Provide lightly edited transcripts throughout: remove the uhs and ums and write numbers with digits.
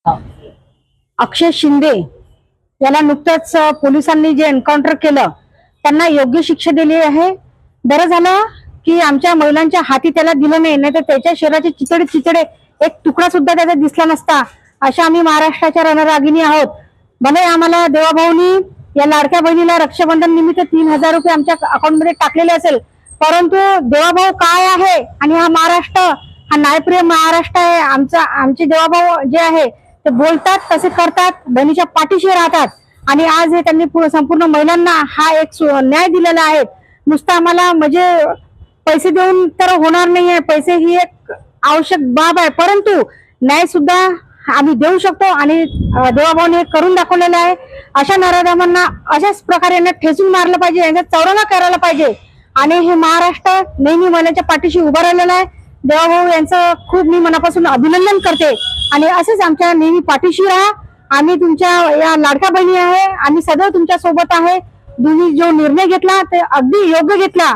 अक्षय शिंदे याला नुकतंच पोलिसांनी जे एन्काउंटर केलं त्यांना योग्य शिक्षा दिली आहे। बरं झालं की आमच्या महिलांच्या हाती त्याला दिलं नाही, नाही तर त्याच्या शरीराचे चितडे एक तुकडा सुद्धा त्याचा दिसला नसता। अशा आम्ही महाराष्ट्राच्या रणरागिणी आहोत। भले आम्हाला देवाभाऊनी या लाडक्या बहिणीला रक्षाबंधन निमित्त 3000 रुपये आमच्या अकाउंटमध्ये टाकलेले असेल, परंतु देवाभाऊ काय आहे आणि हा महाराष्ट्र हा न्यायप्रिय महाराष्ट्र आहे। आमचे देवाभाऊ जे आहे ते बोलतात तसे करतात, बहिणीच्या पाठीशी राहतात आणि आज हे त्यांनी संपूर्ण महिलांना हा एक न्याय दिलेला आहे। नुसतं आम्हाला म्हणजे पैसे देऊन तर होणार नाहीये, पैसे ही एक आवश्यक बाब आहे, परंतु न्याय सुद्धा आम्ही देऊ शकतो आणि देवाभाऊने हे करून दाखवलेलं आहे। अशा नराधमांना अशाच प्रकारे यांना ठेचून मारलं पाहिजे, यांचा चौराना करायला पाहिजे आणि हे महाराष्ट्र नेहमी महिलांच्या पाठीशी उभं राहिलेलं आहे। देवाभाऊ यांचं खूप मी मनापासून अभिनंदन करते आणि असेच आमच्या नेहमी पाठीशी राहा। आम्ही तुमच्या या लाडक्या बहिणी आहे, आम्ही सदैव तुमच्या सोबत आहे। तुम्ही जो निर्णय घेतला ते अगदी योग्य घेतला।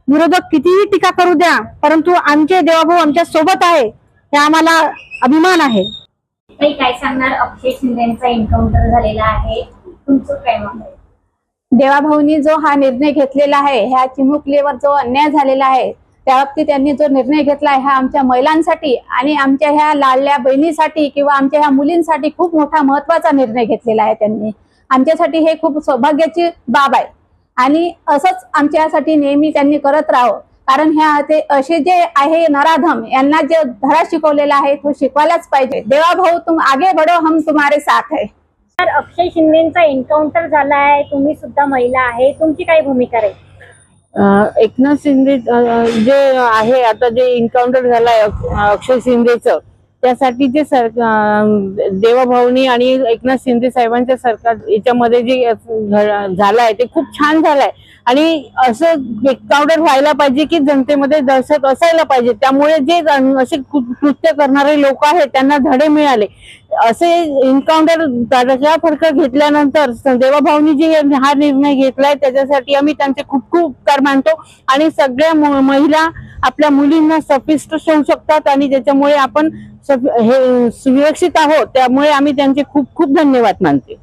विरोधक कितीही टीका करू द्या, परंतु आमचे देवाभाऊ आमच्या सोबत आहे, हे आम्हाला अभिमान आहे। काय सांगणार? अक्षय शिंदेचा एन्काउंटर झालेला आहे, तुमचं काय मत आहे? देवाभाऊनी जो हा निर्णय घेतलेला आहे, ह्या चिमुकलीवर जो अन्याय झालेला आहे त्या बाबतीत त्यांनी जो निर्णय घेतला आहे हा आमच्या महिलांसाठी आणि आमच्या ह्या लाडल्या बहिणीसाठी किंवा आमच्या ह्या मुलींसाठी खूप मोठा महत्त्वाचा निर्णय घेतलेला आहे। त्यांनी आमच्यासाठी हे खूप सौभाग्याची बाब आहे आणि असंच आमच्यासाठी नेहमी त्यांनी करत राहावं, कारण ह्या ते असे जे आहे नराधम यांना जे धडा शिकवलेला आहे तो शिकवायलाच पाहिजे। देवाभाऊ तुम आगे बढ़ो, हम तुम्हारे साथ है। अक्षय शिंदेचा एन्काउंटर झाला आहे, तुम्ही सुद्धा महिला आहे, तुमची काय भूमिका राहील? एकनाथ शिंदे जे आहे आता जे एन्काउंटर झालाय अक्षय शिंदेचं, त्यासाठी जे देवाभाऊनी आणि एकनाथ शिंदे साहेबांच्या सरकार याच्यामध्ये जे झालंय ते खूप छान झालंय आणि असं एन्काउंटर व्हायला पाहिजे की जनतेमध्ये दहशत असायला पाहिजे। त्यामुळे जे असे कृत्य करणारे लोक आहेत त्यांना धडे मिळाले। असे एन्काउंटर फरक घेतल्यानंतर देवाभाऊनी जे हा निर्णय घेतलाय त्याच्यासाठी आम्ही त्यांचे खूप खूप उपकार मानतो आणि सगळ्या महिला आपल्या मुलींना सफिष्ट ठेवू शकतात आणि त्याच्यामुळे आपण हे सुरक्षित आहोत, त्यामुळे आम्ही त्यांचे खूप खूप धन्यवाद मानते।